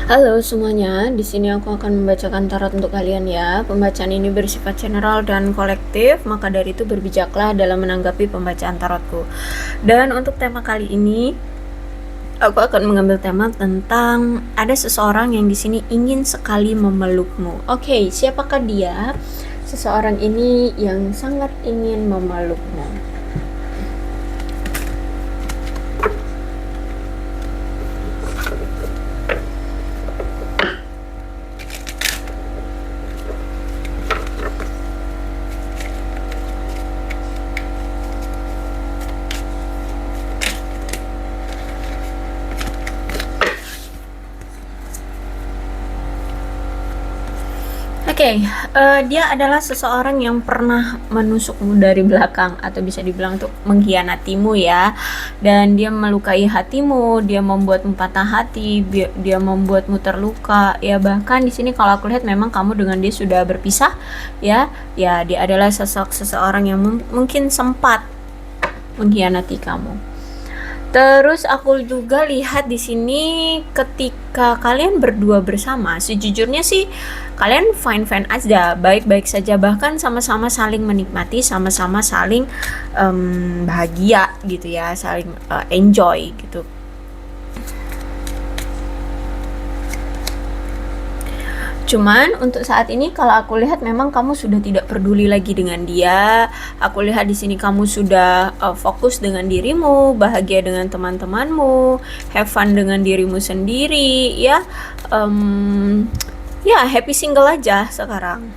Halo semuanya, di sini aku akan membacakan tarot untuk kalian ya. Pembacaan ini bersifat general dan kolektif, maka dari itu berbijaklah dalam menanggapi pembacaan tarotku. Dan untuk tema kali ini, aku akan mengambil tema tentang ada seseorang yang di sini ingin sekali memelukmu. Oke, siapakah dia? Seseorang ini yang sangat ingin memelukmu. Oke, dia adalah seseorang yang pernah menusukmu dari belakang atau bisa dibilang tuh mengkhianatimu ya. Dan dia melukai hatimu, dia membuatmu patah hati, dia membuatmu terluka. Ya bahkan di sini kalau aku lihat memang kamu dengan dia sudah berpisah ya. Ya, dia adalah seseorang yang mungkin sempat mengkhianati kamu. Terus aku juga lihat di sini ketika kalian berdua bersama, sejujurnya sih kalian fine-fine aja, baik-baik saja, bahkan sama-sama saling menikmati, sama-sama saling bahagia gitu ya, saling enjoy gitu. Cuman untuk saat ini kalau aku lihat memang kamu sudah tidak peduli lagi dengan dia. Aku lihat di sini kamu sudah fokus dengan dirimu, bahagia dengan teman-temanmu, have fun dengan dirimu sendiri, ya. Ya happy single aja sekarang.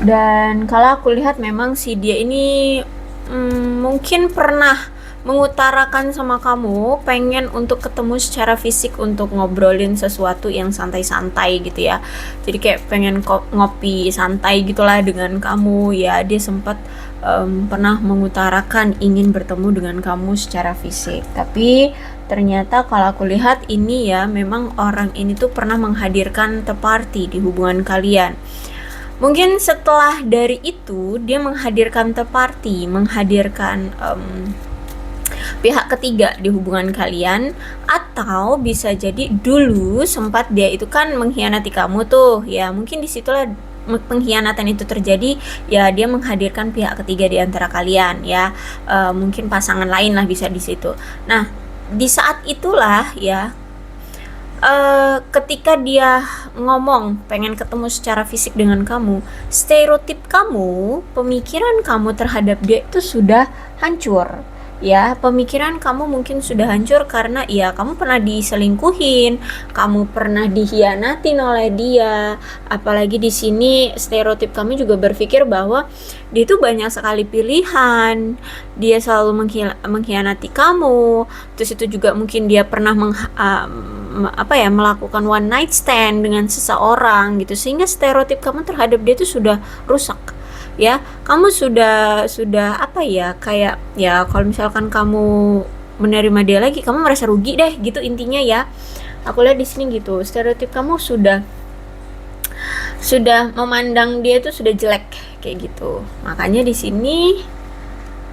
Dan kalau aku lihat memang si dia ini mungkin pernah mengutarakan sama kamu pengen untuk ketemu secara fisik untuk ngobrolin sesuatu yang santai-santai gitu ya. Jadi kayak pengen ngopi santai gitulah dengan kamu ya. Dia sempat pernah mengutarakan ingin bertemu dengan kamu secara fisik. Tapi ternyata kalau aku lihat ini ya, memang orang ini tuh pernah menghadirkan third party di hubungan kalian. Mungkin setelah dari itu dia menghadirkan third party, menghadirkan pihak ketiga di hubungan kalian, atau bisa jadi dulu sempat dia itu kan mengkhianati kamu tuh ya, mungkin disitulah pengkhianatan itu terjadi ya, dia menghadirkan pihak ketiga di antara kalian ya, mungkin pasangan lain lah bisa di situ. Nah di saat itulah ya, ketika dia ngomong pengen ketemu secara fisik dengan kamu, stereotip kamu, pemikiran kamu terhadap dia itu sudah hancur. Ya, pemikiran kamu mungkin sudah hancur karena ya kamu pernah diselingkuhin, kamu pernah dikhianatin oleh dia. Apalagi di sini stereotip kamu juga berpikir bahwa dia itu banyak sekali pilihan, dia selalu mengkhianati kamu. Terus itu juga mungkin dia pernah melakukan one night stand dengan seseorang gitu, sehingga stereotip kamu terhadap dia itu sudah rusak ya. Kamu sudah apa ya, kayak ya kalau misalkan kamu menerima dia lagi kamu merasa rugi deh gitu intinya ya. Aku lihat di sini gitu, stereotip kamu sudah memandang dia itu sudah jelek kayak gitu. Makanya di sini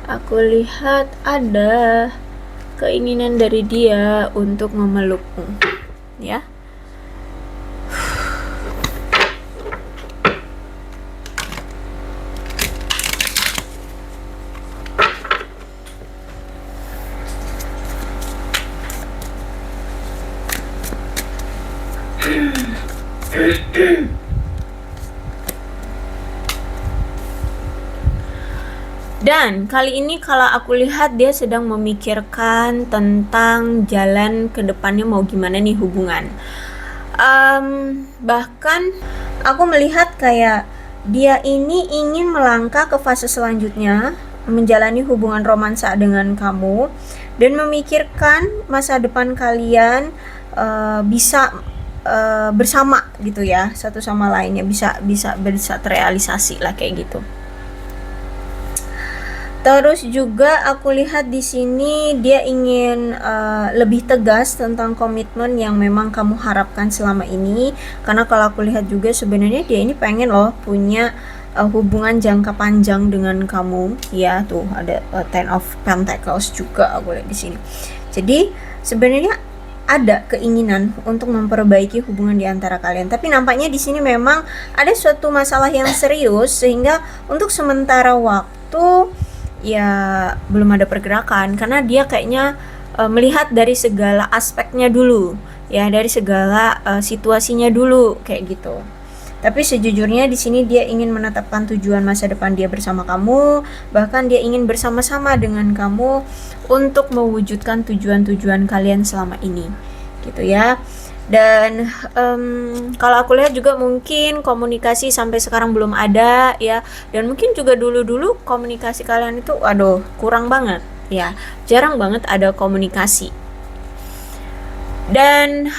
aku lihat ada keinginan dari dia untuk memelukmu ya. Dan kali ini kalau aku lihat dia sedang memikirkan tentang jalan ke depannya mau gimana nih hubungan. Bahkan aku melihat kayak dia ini ingin melangkah ke fase selanjutnya, menjalani hubungan romansa dengan kamu dan memikirkan masa depan kalian bisa bersama gitu ya, satu sama lainnya bisa terrealisasi lah kayak gitu. Terus juga aku lihat di sini dia ingin lebih tegas tentang komitmen yang memang kamu harapkan selama ini. Karena kalau aku lihat juga sebenarnya dia ini pengen loh punya hubungan jangka panjang dengan kamu ya. Tuh ada Ten of Pentacles juga aku lihat di sini. Jadi sebenarnya ada keinginan untuk memperbaiki hubungan di antara kalian. Tapi nampaknya di sini memang ada suatu masalah yang serius sehingga untuk sementara waktu ya belum ada pergerakan, karena dia kayaknya melihat dari segala aspeknya dulu, ya dari segala situasinya dulu kayak gitu. Tapi sejujurnya di sini dia ingin menetapkan tujuan masa depan dia bersama kamu, bahkan dia ingin bersama-sama dengan kamu untuk mewujudkan tujuan-tujuan kalian selama ini, gitu ya. Dan kalau aku lihat juga mungkin komunikasi sampai sekarang belum ada ya, dan mungkin juga dulu-dulu komunikasi kalian itu kurang banget ya, jarang banget ada komunikasi. Dan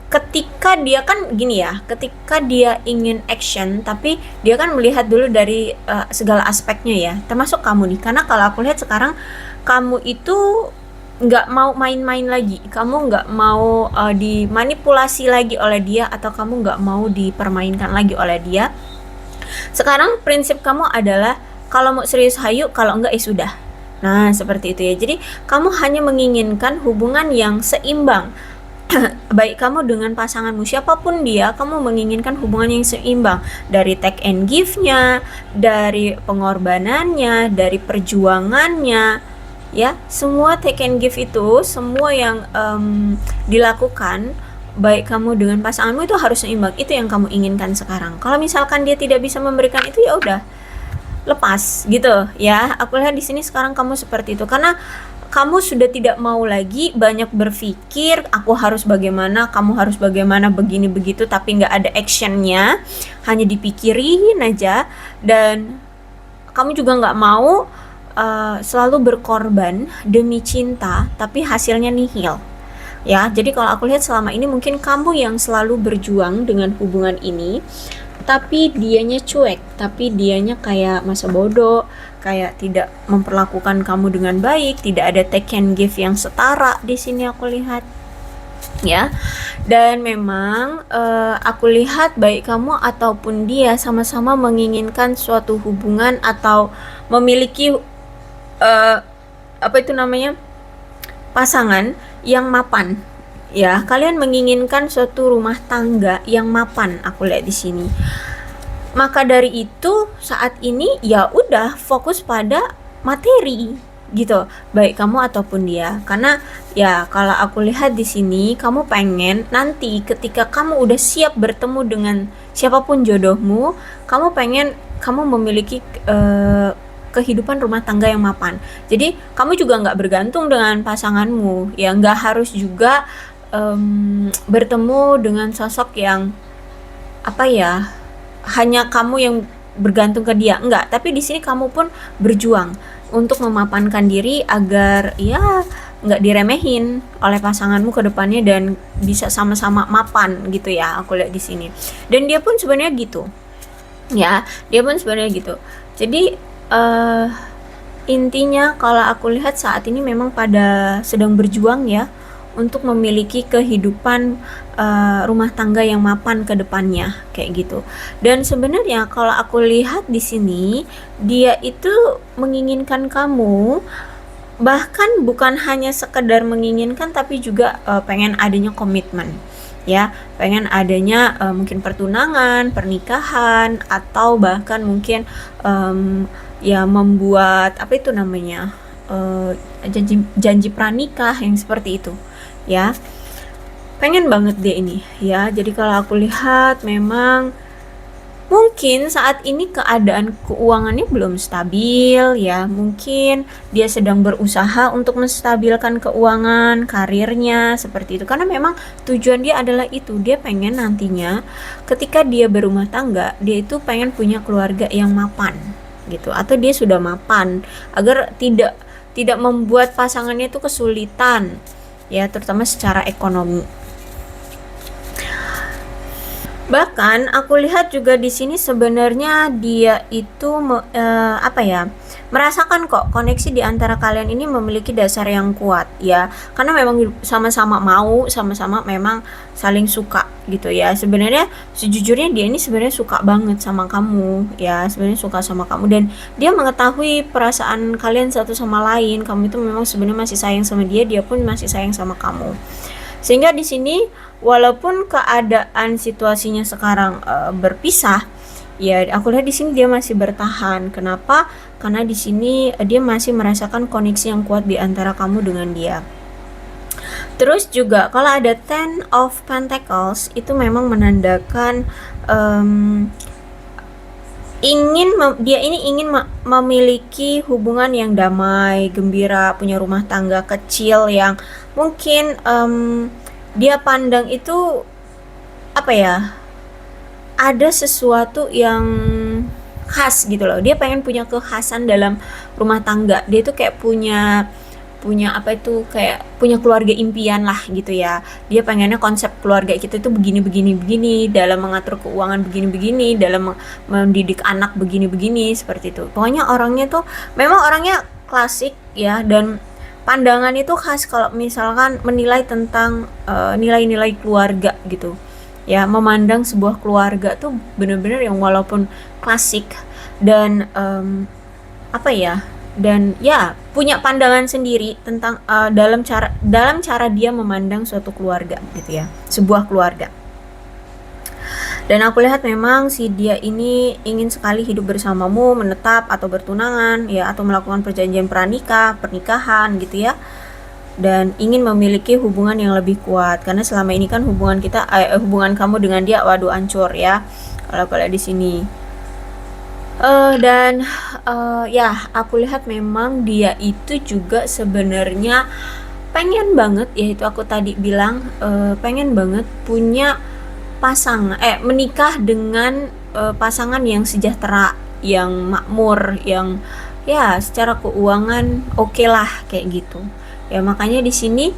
ketika dia kan gini ya, ketika dia ingin action tapi dia kan melihat dulu dari segala aspeknya ya, termasuk kamu nih. Karena kalau aku lihat sekarang kamu itu nggak mau main-main lagi, kamu nggak mau dimanipulasi lagi oleh dia, atau kamu nggak mau dipermainkan lagi oleh dia. Sekarang prinsip kamu adalah kalau mau serius hayu, kalau enggak ya sudah. Nah seperti itu ya. Jadi kamu hanya menginginkan hubungan yang seimbang. Baik kamu dengan pasanganmu siapapun dia, kamu menginginkan hubungan yang seimbang, dari take and give-nya, dari pengorbanannya, dari perjuangannya, ya semua take and give itu, semua yang dilakukan baik kamu dengan pasanganmu itu harus seimbang. Itu yang kamu inginkan sekarang. Kalau misalkan dia tidak bisa memberikan itu, ya udah lepas gitu ya. Aku lihat di sini sekarang kamu seperti itu, karena kamu sudah tidak mau lagi banyak berpikir aku harus bagaimana, kamu harus bagaimana, begini begitu, tapi nggak ada actionnya, hanya dipikirin aja. Dan kamu juga nggak mau selalu berkorban demi cinta tapi hasilnya nihil ya. Jadi kalau aku lihat selama ini mungkin kamu yang selalu berjuang dengan hubungan ini, tapi dianya cuek, tapi dianya kayak masa bodoh, kayak tidak memperlakukan kamu dengan baik, tidak ada take and give yang setara di sini aku lihat ya. Dan memang aku lihat baik kamu ataupun dia sama-sama menginginkan suatu hubungan atau memiliki pasangan yang mapan ya. Kalian menginginkan suatu rumah tangga yang mapan aku lihat di sini. Maka dari itu saat ini ya udah fokus pada materi gitu, baik kamu ataupun dia. Karena ya kalau aku lihat di sini kamu pengen nanti ketika kamu udah siap bertemu dengan siapapun jodohmu, kamu pengen kamu memiliki kehidupan rumah tangga yang mapan. Jadi kamu juga nggak bergantung dengan pasanganmu ya, nggak harus juga bertemu dengan sosok yang hanya kamu yang bergantung ke dia, enggak. Tapi di sini kamu pun berjuang untuk memapankan diri agar ya nggak diremehin oleh pasanganmu ke depannya dan bisa sama-sama mapan gitu ya. Aku lihat di sini. Dan dia pun sebenarnya gitu. Ya, dia pun sebenarnya gitu. Jadi intinya kalau aku lihat saat ini memang pada sedang berjuang ya untuk memiliki kehidupan rumah tangga yang mapan ke depannya kayak gitu. Dan sebenarnya kalau aku lihat di sini dia itu menginginkan kamu, bahkan bukan hanya sekedar menginginkan tapi juga pengen adanya komitmen ya, pengen adanya mungkin pertunangan, pernikahan, atau bahkan mungkin ya membuat janji pranikah yang seperti itu ya. Pengen banget dia ini ya. Jadi kalau aku lihat memang mungkin saat ini keadaan keuangannya belum stabil ya. Mungkin dia sedang berusaha untuk menstabilkan keuangan, karirnya seperti itu. Karena memang tujuan dia adalah itu. Dia pengen nantinya ketika dia berumah tangga, dia itu pengen punya keluarga yang mapan gitu, atau dia sudah mapan, agar tidak membuat pasangannya itu kesulitan ya, terutama secara ekonomi. Bahkan aku lihat juga di sini sebenarnya dia itu merasakan kok koneksi di antara kalian ini memiliki dasar yang kuat ya, karena memang sama-sama mau, sama-sama memang saling suka gitu ya. Sebenarnya sejujurnya dia ini sebenarnya suka banget sama kamu ya, sebenarnya suka sama kamu, dan dia mengetahui perasaan kalian satu sama lain. Kamu itu memang sebenarnya masih sayang sama dia, dia pun masih sayang sama kamu. Sehingga di sini walaupun keadaan situasinya sekarang berpisah, ya aku lihat di sini dia masih bertahan. Kenapa? Karena di sini dia masih merasakan koneksi yang kuat di antara kamu dengan dia. Terus juga kalau ada Ten of Pentacles itu memang menandakan dia ini ingin memiliki hubungan yang damai, gembira, punya rumah tangga kecil yang mungkin dia pandang itu apa ya, ada sesuatu yang khas gitu loh. Dia pengen punya kekhasan dalam rumah tangga. Dia tuh kayak punya apa itu, kayak punya keluarga impian lah gitu ya. Dia pengennya konsep keluarga kita itu begini, dalam mengatur keuangan begini, dalam mendidik anak begini, seperti itu. Pokoknya orangnya tuh memang orangnya klasik ya, dan pandangan itu khas kalau misalkan menilai tentang nilai-nilai keluarga gitu ya. Memandang sebuah keluarga tuh bener-bener yang walaupun klasik dan apa ya, dan ya punya pandangan sendiri tentang dalam cara dia memandang suatu keluarga gitu ya, sebuah keluarga. Dan aku lihat memang si dia ini ingin sekali hidup bersamamu, menetap atau bertunangan ya, atau melakukan perjanjian pernikahan gitu ya, dan ingin memiliki hubungan yang lebih kuat, karena selama ini kan hubungan kamu dengan dia waduh hancur ya kalau lihat di sini. Dan ya aku lihat memang dia itu juga sebenarnya pengen banget, yaitu aku tadi bilang pengen banget punya menikah dengan pasangan yang sejahtera, yang makmur, yang ya secara keuangan oke lah kayak gitu ya. Makanya di sini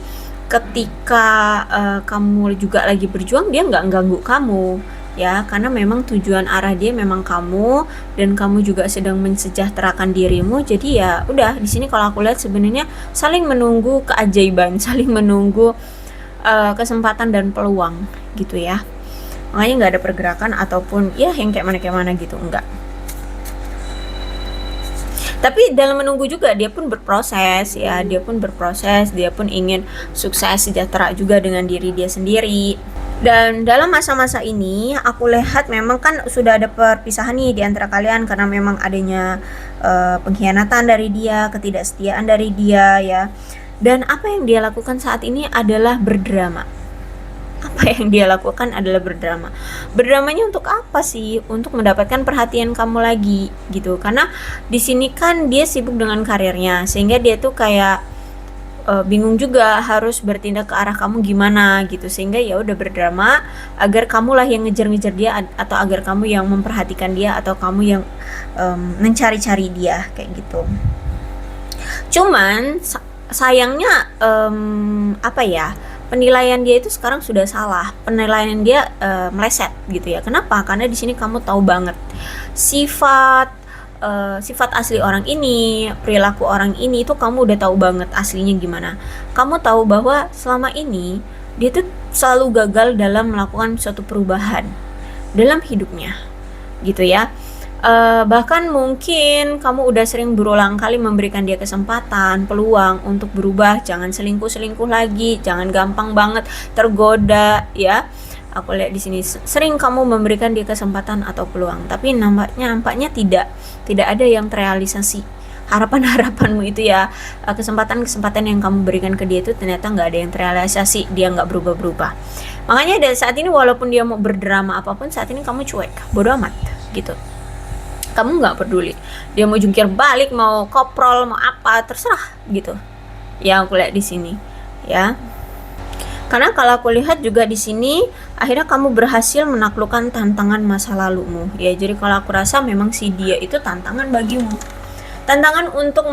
ketika kamu juga lagi berjuang, dia nggak ganggu kamu ya, karena memang tujuan arah dia memang kamu, dan kamu juga sedang mensejahterakan dirimu. Jadi ya udah, di sini kalau aku lihat sebenarnya saling menunggu keajaiban, saling menunggu kesempatan dan peluang gitu ya. Makanya nggak ada pergerakan ataupun ya yang kayak mana gitu, enggak. Tapi dalam menunggu juga dia pun berproses ya, dia pun ingin sukses, sejahtera juga dengan diri dia sendiri. Dan dalam masa-masa ini aku lihat memang kan sudah ada perpisahan nih di antara kalian, karena memang adanya pengkhianatan dari dia, ketidaksetiaan dari dia ya. Dan apa yang dia lakukan saat ini adalah berdrama. Berdramanya untuk apa sih? Untuk mendapatkan perhatian kamu lagi gitu. Karena di sini kan dia sibuk dengan karirnya, sehingga dia tuh kayak bingung juga harus bertindak ke arah kamu gimana gitu, sehingga ya udah berdrama agar kamulah yang ngejar-ngejar dia, atau agar kamu yang memperhatikan dia, atau kamu yang mencari-cari dia kayak gitu. Cuman sayangnya apa ya, penilaian dia itu sekarang sudah salah, penilaian dia meleset gitu ya. Kenapa? Karena di sini kamu tahu banget sifat asli orang ini, perilaku orang ini itu kamu udah tahu banget aslinya gimana. Kamu tahu bahwa selama ini dia tuh selalu gagal dalam melakukan suatu perubahan dalam hidupnya gitu ya. Bahkan mungkin kamu udah sering berulang kali memberikan dia kesempatan, peluang untuk berubah, jangan selingkuh lagi, jangan gampang banget tergoda ya. Aku lihat di sini sering kamu memberikan dia kesempatan atau peluang, tapi nampaknya tidak ada yang terrealisasi. Harapanmu itu ya, kesempatan yang kamu berikan ke dia itu ternyata nggak ada yang terrealisasi, dia nggak berubah. Makanya dari saat ini walaupun dia mau berdrama apapun, saat ini kamu cuek, bodo amat gitu. Kamu nggak peduli, dia mau jungkir balik, mau koprol, mau apa, terserah gitu. Ya aku lihat di sini ya. Karena kalau aku lihat juga di sini akhirnya kamu berhasil menaklukkan tantangan masa lalumu ya. Jadi kalau aku rasa memang si dia itu tantangan bagimu. tantangan untuk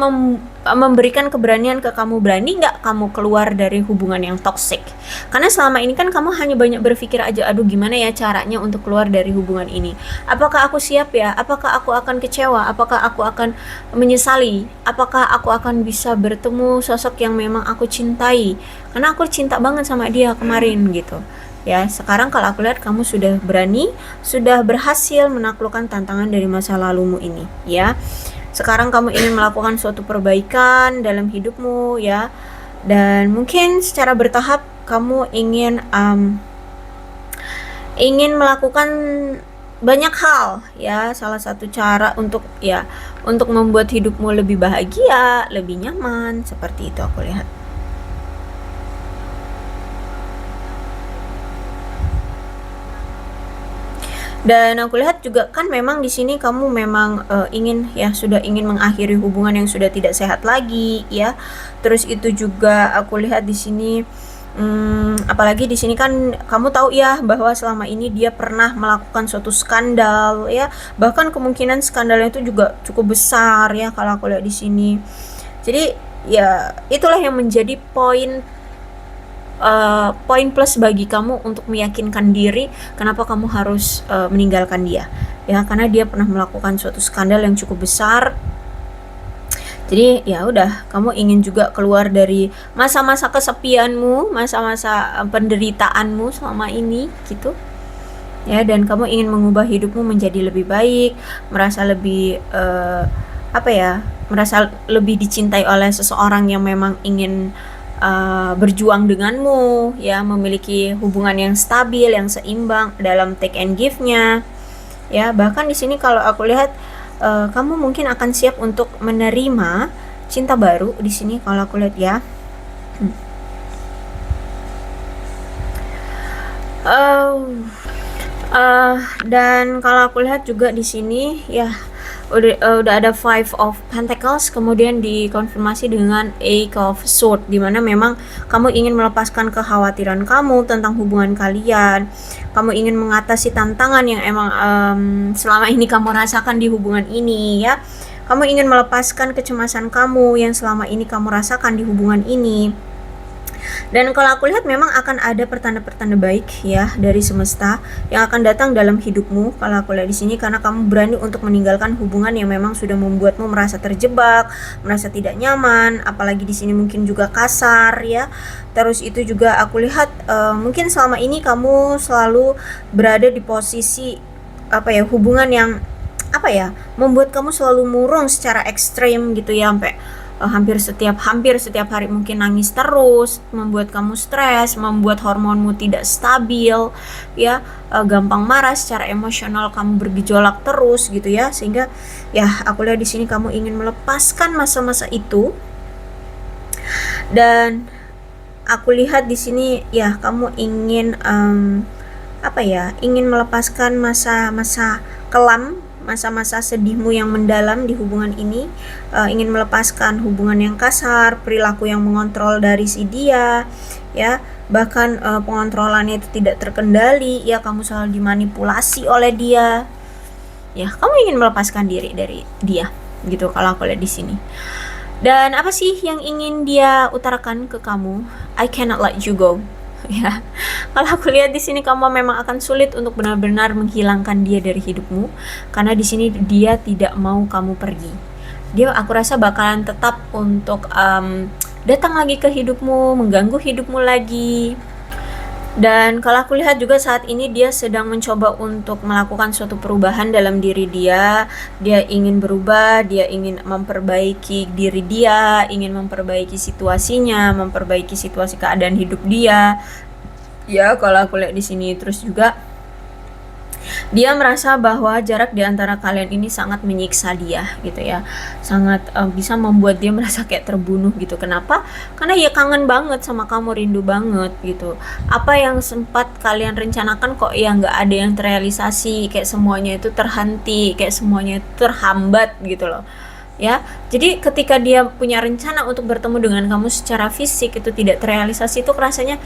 memberikan keberanian ke kamu. Berani nggak kamu keluar dari hubungan yang toksik? Karena selama ini kan kamu hanya banyak berpikir aja, aduh gimana ya caranya untuk keluar dari hubungan ini, apakah aku siap ya, apakah aku akan kecewa, apakah aku akan menyesali, apakah aku akan bisa bertemu sosok yang memang aku cintai, karena aku cinta banget sama dia kemarin gitu ya. Sekarang kalau aku lihat kamu sudah berani, sudah berhasil menaklukkan tantangan dari masa lalumu ini ya. Sekarang kamu ingin melakukan suatu perbaikan dalam hidupmu ya, dan mungkin secara bertahap kamu ingin melakukan banyak hal ya. Salah satu cara untuk membuat hidupmu lebih bahagia, lebih nyaman, seperti itu aku lihat. Dan aku lihat juga kan memang di sini kamu memang sudah ingin mengakhiri hubungan yang sudah tidak sehat lagi ya. Terus itu juga aku lihat di sini apalagi di sini kan kamu tahu ya bahwa selama ini dia pernah melakukan suatu skandal ya. Bahkan kemungkinan skandalnya itu juga cukup besar ya kalau aku lihat di sini. Jadi ya itulah yang menjadi poin plus bagi kamu untuk meyakinkan diri kenapa kamu harus meninggalkan dia ya, karena dia pernah melakukan suatu skandal yang cukup besar. Jadi ya udah, kamu ingin juga keluar dari masa-masa kesepianmu, masa-masa penderitaanmu selama ini gitu ya, dan kamu ingin mengubah hidupmu menjadi lebih baik, merasa lebih merasa lebih dicintai oleh seseorang yang memang ingin berjuang denganmu ya, memiliki hubungan yang stabil, yang seimbang dalam take and give-nya ya. Bahkan di sini kalau aku lihat kamu mungkin akan siap untuk menerima cinta baru di sini kalau aku lihat ya. Dan kalau aku lihat juga di sini ya udah ada Five of Pentacles, kemudian dikonfirmasi dengan Eight of Swords, dimana memang kamu ingin melepaskan kekhawatiran kamu tentang hubungan kalian. Kamu ingin mengatasi tantangan yang emang selama ini kamu rasakan di hubungan ini ya. Kamu ingin melepaskan kecemasan kamu yang selama ini kamu rasakan di hubungan ini. Dan kalau aku lihat memang akan ada pertanda-pertanda baik ya dari semesta yang akan datang dalam hidupmu kalau aku lihat di sini, karena kamu berani untuk meninggalkan hubungan yang memang sudah membuatmu merasa terjebak, merasa tidak nyaman, apalagi di sini mungkin juga kasar ya. Terus itu juga aku lihat mungkin selama ini kamu selalu berada di posisi hubungan yang membuat kamu selalu murung secara ekstrim gitu ya, sampai hampir setiap hari mungkin nangis terus, membuat kamu stres, membuat hormonmu tidak stabil ya, gampang marah, secara emosional kamu bergejolak terus gitu ya, sehingga ya aku lihat di sini kamu ingin melepaskan masa-masa itu. Dan aku lihat di sini ya kamu ingin ingin melepaskan masa-masa kelam, masa-masa sedihmu yang mendalam di hubungan ini, ingin melepaskan hubungan yang kasar, perilaku yang mengontrol dari si dia ya, bahkan pengontrolannya itu tidak terkendali ya, kamu selalu dimanipulasi oleh dia ya, kamu ingin melepaskan diri dari dia gitu kalau aku lihat di sini. Dan apa sih yang ingin dia utarakan ke kamu? I cannot let you go ya. Kalau aku lihat di sini kamu memang akan sulit untuk benar-benar menghilangkan dia dari hidupmu, karena di sini dia tidak mau kamu pergi. Dia aku rasa bakalan tetap untuk datang lagi ke hidupmu, mengganggu hidupmu lagi. Dan kalau aku lihat juga saat ini dia sedang mencoba untuk melakukan suatu perubahan dalam diri dia. Dia ingin berubah, dia ingin memperbaiki diri dia, ingin memperbaiki situasinya, memperbaiki situasi keadaan hidup dia. Ya, kalau aku lihat di sini terus juga dia merasa bahwa jarak di antara kalian ini sangat menyiksa dia gitu ya, sangat bisa membuat dia merasa kayak terbunuh gitu. Kenapa? Karena ya kangen banget sama kamu, rindu banget gitu. Apa yang sempat kalian rencanakan kok ya nggak ada yang terrealisasi, kayak semuanya itu terhenti, kayak semuanya itu terhambat gitu loh ya. Jadi ketika dia punya rencana untuk bertemu dengan kamu secara fisik itu tidak terrealisasi, itu rasanya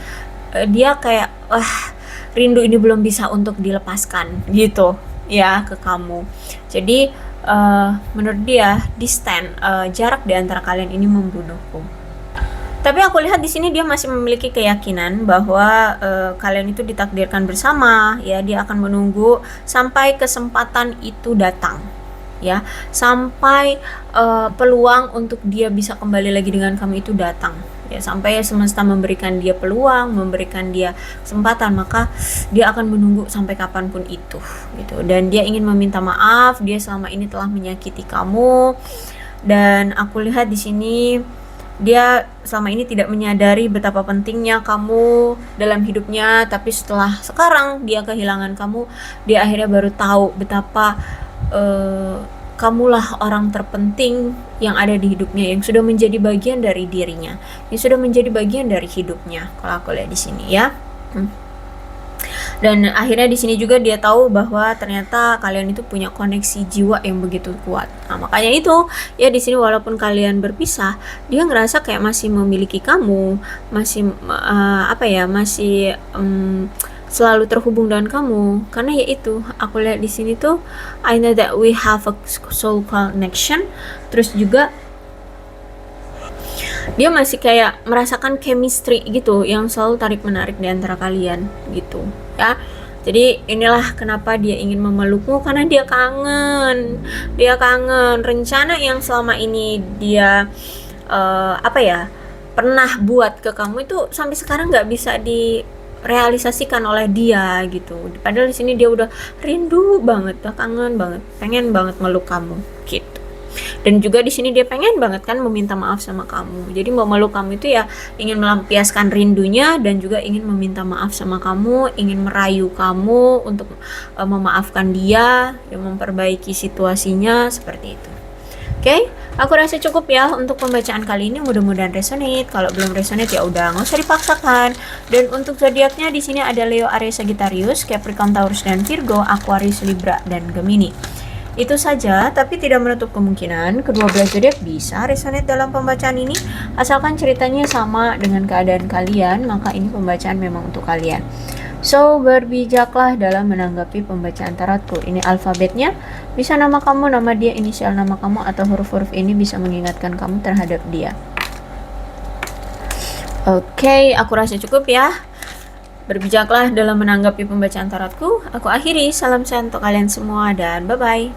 dia kayak rindu ini belum bisa untuk dilepaskan gitu ya ke kamu. Jadi menurut dia distant, jarak di antara kalian ini membunuhku. Tapi aku lihat di sini dia masih memiliki keyakinan bahwa kalian itu ditakdirkan bersama, ya. Dia akan menunggu sampai kesempatan itu datang, ya, sampai peluang untuk dia bisa kembali lagi dengan kamu itu datang, ya, sampai semesta memberikan dia peluang, memberikan dia kesempatan, maka dia akan menunggu sampai kapanpun itu, gitu. Dan dia ingin meminta maaf, dia selama ini telah menyakiti kamu, dan aku lihat di sini dia selama ini tidak menyadari betapa pentingnya kamu dalam hidupnya, tapi setelah sekarang dia kehilangan kamu, dia akhirnya baru tahu betapa kamulah orang terpenting yang ada di hidupnya, yang sudah menjadi bagian dari dirinya, yang sudah menjadi bagian dari hidupnya. Kalau aku lihat di sini, ya. Dan akhirnya di sini juga dia tahu bahwa ternyata kalian itu punya koneksi jiwa yang begitu kuat. Nah, makanya itu ya di sini walaupun kalian berpisah, dia ngerasa kayak masih memiliki kamu, masih masih selalu terhubung dengan kamu. Karena ya itu, aku lihat di sini tuh I know that we have a soul connection. Terus juga dia masih kayak merasakan chemistry gitu yang selalu tarik menarik di antara kalian gitu, ya. Jadi inilah kenapa dia ingin memelukmu, karena dia kangen rencana yang selama ini dia pernah buat ke kamu itu sampai sekarang nggak bisa direalisasikan oleh dia gitu. Padahal di sini dia udah rindu banget, udah kangen banget, pengen banget meluk kamu gitu. Dan juga di sini dia pengen banget kan meminta maaf sama kamu. Jadi memeluk kamu itu ya ingin melampiaskan rindunya, dan juga ingin meminta maaf sama kamu, ingin merayu kamu untuk memaafkan dia, yang memperbaiki situasinya seperti itu. Oke, aku rasa cukup ya untuk pembacaan kali ini. Mudah-mudahan resonate. Kalau belum resonate ya udah nggak usah dipaksakan. Dan untuk zodiaknya di sini ada Leo, Aries, Sagittarius, Capricorn, Taurus, dan Virgo, Aquarius, Libra, dan Gemini. Itu saja, tapi tidak menutup kemungkinan kedua belah zodiak bisa resonate dalam pembacaan ini. Asalkan ceritanya sama dengan keadaan kalian, maka ini pembacaan memang untuk kalian. So, berbijaklah dalam menanggapi pembacaan tarotku. Ini alfabetnya, bisa nama kamu, nama dia, inisial nama kamu, atau huruf-huruf ini bisa mengingatkan kamu terhadap dia. Oke, aku rasa cukup ya. Berbijaklah dalam menanggapi pembacaan tarotku. Aku akhiri, salam sehat untuk kalian semua dan bye-bye.